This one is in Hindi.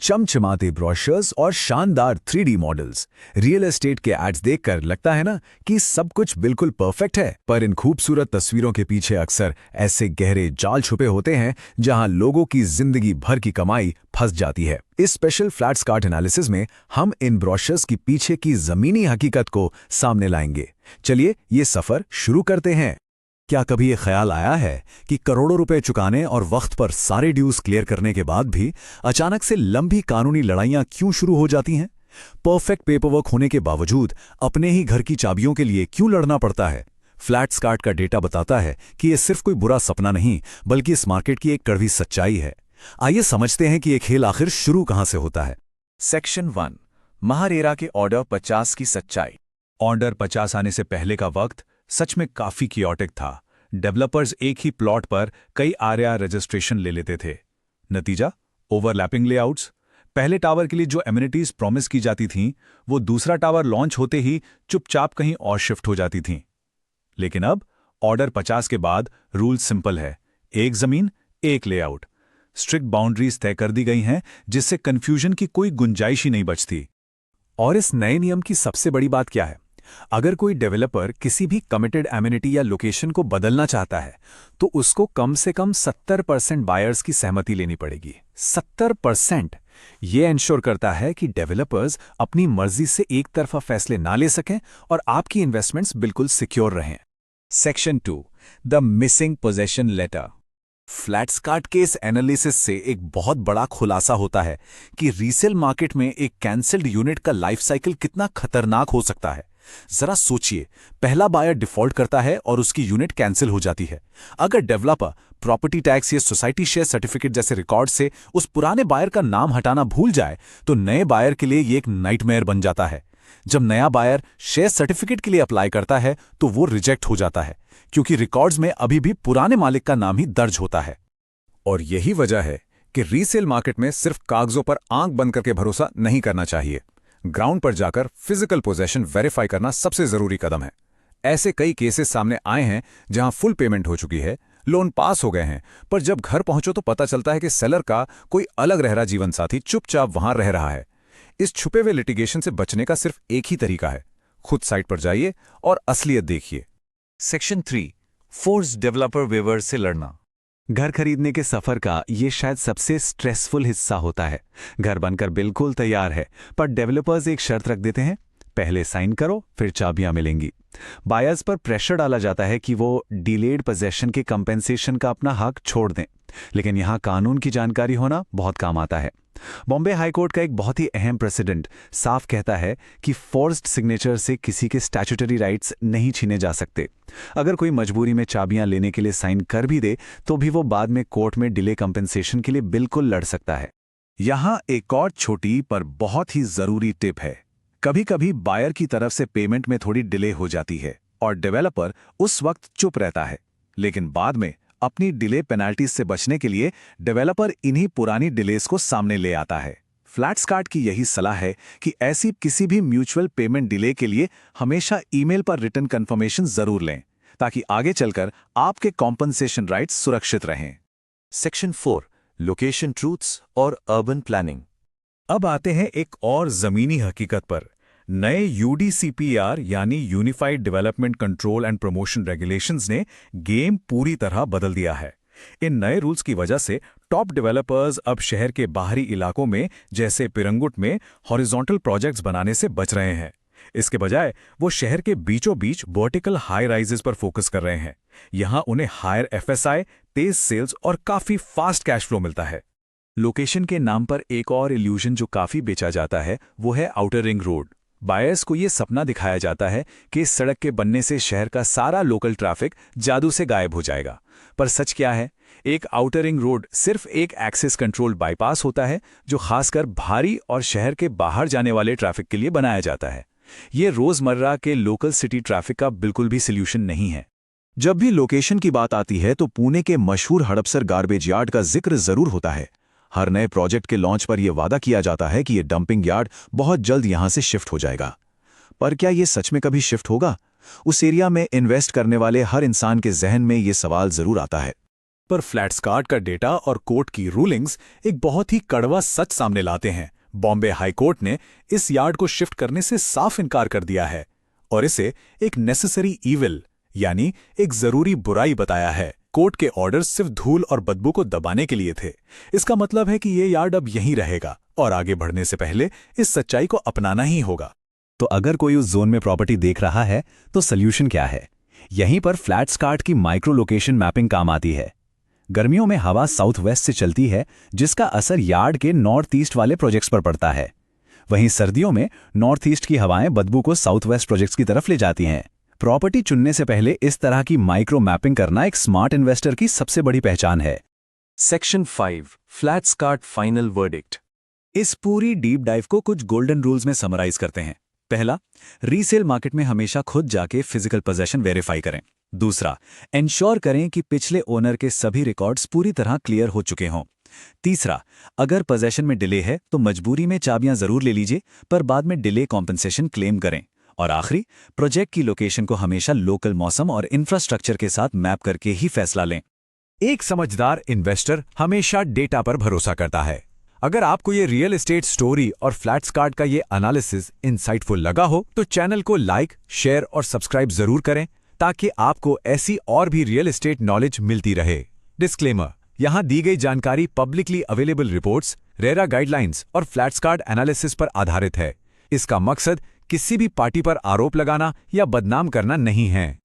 चमचमाते ब्रोशर्स और शानदार 3D मॉडल्स। रियल एस्टेट के एड्स देखकर लगता है ना कि सब कुछ बिल्कुल परफेक्ट है, पर इन खूबसूरत तस्वीरों के पीछे अक्सर ऐसे गहरे जाल छुपे होते हैं जहां लोगों की जिंदगी भर की कमाई फंस जाती है। इस स्पेशल फ्लैट स्कार्ट एनालिसिस में हम इन ब्रोशर्स की पीछे की जमीनी हकीकत को सामने लाएंगे। चलिए ये सफर शुरू करते हैं। क्या कभी ये ख्याल आया है कि करोड़ों रुपए चुकाने और वक्त पर सारे ड्यूज क्लियर करने के बाद भी अचानक से लंबी कानूनी लड़ाइयां क्यों शुरू हो जाती हैं? परफेक्ट पेपरवर्क होने के बावजूद अपने ही घर की चाबियों के लिए क्यों लड़ना पड़ता है? फ्लैट स्कार्ट का डेटा बताता है कि ये सिर्फ कोई बुरा सपना नहीं, बल्कि इस मार्केट की एक कड़वी सच्चाई है। आइए समझते हैं कि ये खेल आखिर शुरू कहां से होता है। सेक्शन 1, महारेरा के ऑर्डर 50 की सच्चाई। ऑर्डर 50 आने से पहले का वक्त सच में काफी कियोटिक था। डेवलपर्स एक ही प्लॉट पर कई आरआर रजिस्ट्रेशन ले लेते थे। नतीजा, ओवरलैपिंग लेआउट्स। पहले टावर के लिए जो एमिनिटीज प्रॉमिस की जाती थीं, वो दूसरा टावर लॉन्च होते ही चुपचाप कहीं और शिफ्ट हो जाती थीं। लेकिन अब ऑर्डर 50 के बाद रूल सिंपल है, एक जमीन एक लेआउट। स्ट्रिक्ट बाउंड्रीज तय कर दी गई हैं, जिससे कंफ्यूजन की कोई गुंजाइश ही नहीं बचती। और इस नए नियम की सबसे बड़ी बात क्या है? अगर कोई डेवलपर किसी भी कमिटेड एमिनिटी या लोकेशन को बदलना चाहता है तो उसको कम से कम 70% बायर्स की सहमति लेनी पड़ेगी। 70%! ये इंश्योर करता है कि डेवलपर्स अपनी मर्जी से एक तरफा फैसले ना ले सकें और आपकी इन्वेस्टमेंट्स बिल्कुल सिक्योर रहें। Section 2, the missing possession letter. Flat स्कार्ट के इस एनालिसिस से एक बहुत बड़ा खुलासा होता है कि रीसेल मार्केट में एक कैंसल्ड यूनिट का लाइफ साइकिल कितना खतरनाक हो सकता है। जरा सोचिए, पहला बायर डिफॉल्ट करता है और उसकी यूनिट कैंसिल हो जाती है। अगर डेवलपर प्रॉपर्टी टैक्स या सोसाइटी शेयर सर्टिफिकेट जैसे रिकॉर्ड से उस पुराने बायर का नाम हटाना भूल जाए तो नए बायर के लिए ये एक नाइटमेयर बन जाता है। जब नया बायर शेयर सर्टिफिकेट के लिए अप्लाई करता है तो वो रिजेक्ट हो जाता है, क्योंकि रिकॉर्ड्स में अभी भी पुराने मालिक का नाम ही दर्ज होता है। और यही वजह है कि रीसेल मार्केट में सिर्फ कागजों पर आंख बंद करके भरोसा नहीं करना चाहिए। ग्राउंड पर जाकर फिजिकल पोजेशन वेरीफाई करना सबसे जरूरी कदम है। ऐसे कई केसेस सामने आए हैं जहां फुल पेमेंट हो चुकी है, लोन पास हो गए हैं, पर जब घर पहुंचो तो पता चलता है कि सेलर का कोई अलग रह रहा जीवन साथी चुपचाप वहां रह रहा है। इस छुपे हुए लिटिगेशन से बचने का सिर्फ एक ही तरीका है, खुद साइट पर जाइए और असलियत देखिए। सेक्शन 3, फोर्स डेवलपर वेवर से लड़ना। घर खरीदने के सफर का ये शायद सबसे स्ट्रेसफुल हिस्सा होता है। घर बनकर बिल्कुल तैयार है, पर डेवलपर्स एक शर्त रख देते हैं, पहले साइन करो फिर चाबियां मिलेंगी। बायर्स पर प्रेशर डाला जाता है कि वो डिलेड पोजेशन के कंपेंसेशन का अपना हक छोड़ दें, लेकिन यहां कानून की जानकारी होना बहुत काम आता है। बॉम्बे हाईकोर्ट का एक बहुत ही अहम प्रेसिडेंट साफ कहता है कि फोर्स्ड सिग्नेचर से किसी के स्टैट्यूटरी राइट्स नहीं छीने जा सकते। अगर कोई मजबूरी में चाबियां लेने के लिए साइन कर भी दे तो भी वो बाद में कोर्ट में डिले कंपेंसेशन के लिए बिल्कुल लड़ सकता है। यहां एक और छोटी पर बहुत ही जरूरी टिप है। कभी कभी बायर की तरफ से पेमेंट में थोड़ी डिले हो जाती है और डेवलपर उस वक्त चुप रहता है, लेकिन बाद में अपनी डिले पेनाल्टीज से बचने के लिए डेवलपर इन्हीं पुरानी डिलेस को सामने ले आता है। फ्लैट स्कार्ट की यही सलाह है कि ऐसी किसी भी म्यूचुअल पेमेंट डिले के लिए हमेशा ईमेल पर रिटर्न कंफर्मेशन जरूर लें, ताकि आगे चलकर आपके कॉम्पनसेशन राइट्स सुरक्षित रहें। सेक्शन 4, लोकेशन ट्रूथ्स और अर्बन प्लानिंग। अब आते हैं एक और जमीनी हकीकत पर। नए यूडीसीपीआर यानी unified development control and promotion regulations ने गेम पूरी तरह बदल दिया है। इन नए रूल्स की वजह से टॉप डेवलपर्स अब शहर के बाहरी इलाकों में जैसे पिरंगुट में हॉरिजॉन्टल प्रोजेक्ट्स बनाने से बच रहे हैं। इसके बजाय वो शहर के बीचों बीच वर्टिकल हाई राइजेस पर फोकस कर रहे हैं। यहां उन्हें हायर एफएसआई, तेज सेल्स और काफी फास्ट कैश फ्लो मिलता है। लोकेशन के नाम पर एक और इल्यूजन जो काफी बेचा जाता है वो है आउटर रिंग रोड। बायर्स को ये सपना दिखाया जाता है कि इस सड़क के बनने से शहर का सारा लोकल ट्रैफिक जादू से गायब हो जाएगा। पर सच क्या है? एक आउटर रिंग रोड सिर्फ एक एक्सेस कंट्रोल्ड बाईपास होता है जो खासकर भारी और शहर के बाहर जाने वाले ट्रैफिक के लिए बनाया जाता है। ये रोजमर्रा के लोकल सिटी ट्रैफिक का बिल्कुल भी सॉल्यूशन नहीं है। जब भी लोकेशन की बात आती है तो पुणे के मशहूर हड़पसर गार्बेज यार्ड का जिक्र जरूर होता है। हर नए प्रोजेक्ट के लॉन्च पर यह वादा किया जाता है कि यह डंपिंग यार्ड बहुत जल्द यहां से शिफ्ट हो जाएगा। पर क्या यह सच में कभी शिफ्ट होगा? उस एरिया में इन्वेस्ट करने वाले हर इंसान के जहन में यह सवाल जरूर आता है। पर फ्लैट्सकार्ट का डेटा और कोर्ट की रूलिंग्स एक बहुत ही कड़वा सच सामने लाते हैं। बॉम्बे हाई कोर्ट ने इस यार्ड को शिफ्ट करने से साफ इनकार कर दिया है और इसे एक नेसेसरी ईविल यानी एक जरूरी बुराई बताया है। कोर्ट के ऑर्डर्स सिर्फ धूल और बदबू को दबाने के लिए थे। इसका मतलब है कि ये यार्ड अब यहीं रहेगा और आगे बढ़ने से पहले इस सच्चाई को अपनाना ही होगा। तो अगर कोई उस जोन में प्रॉपर्टी देख रहा है तो सल्यूशन क्या है? यहीं पर फ्लैट्सकार्ट की माइक्रो लोकेशन मैपिंग काम आती है। गर्मियों में हवा साउथ वेस्ट से चलती है, जिसका असर यार्ड के नॉर्थ ईस्ट वाले प्रोजेक्ट्स पर पड़ता है। वहीं सर्दियों में नॉर्थ ईस्ट की हवाएं बदबू को साउथ वेस्ट प्रोजेक्ट्स की तरफ ले जाती हैं। प्रॉपर्टी चुनने से पहले इस तरह की माइक्रो मैपिंग करना एक स्मार्ट इन्वेस्टर की सबसे बड़ी पहचान है। सेक्शन 5 फ्लैट्सकार्ट फाइनल वर्डिक्ट। इस पूरी डीप डाइव को कुछ गोल्डन रूल्स में समराइज करते हैं। पहला, रीसेल मार्केट में हमेशा खुद जाके फिजिकल पोजेशन वेरीफाई करें। दूसरा, इंश्योर करें कि पिछले ओनर के सभी रिकॉर्ड्स पूरी तरह क्लियर हो चुके हों। तीसरा, अगर पोजेशन में डिले है तो मजबूरी में चाबियां जरूर ले लीजिए, पर बाद में डिले कॉम्पनसेशन क्लेम करें। और आखिरी, प्रोजेक्ट की लोकेशन को हमेशा लोकल मौसम और इंफ्रास्ट्रक्चर के साथ मैप करके ही फैसला लें। एक समझदार इन्वेस्टर हमेशा डेटा पर भरोसा करता है। अगर आपको ये रियल एस्टेट स्टोरी और फ्लैट्सकार्ट का ये एनालिसिस इंसाइटफुल लगा हो तो चैनल को लाइक, शेयर और सब्सक्राइब जरूर करें ताकि आपको ऐसी और भी रियल एस्टेट नॉलेज मिलती रहे। डिस्क्लेमर: यहां दी गई जानकारी publicly available reports, RERA guidelines और फ्लैट्सकार्ट एनालिसिस पर आधारित है। इसका मकसद किसी भी पार्टी पर आरोप लगाना या बदनाम करना नहीं है।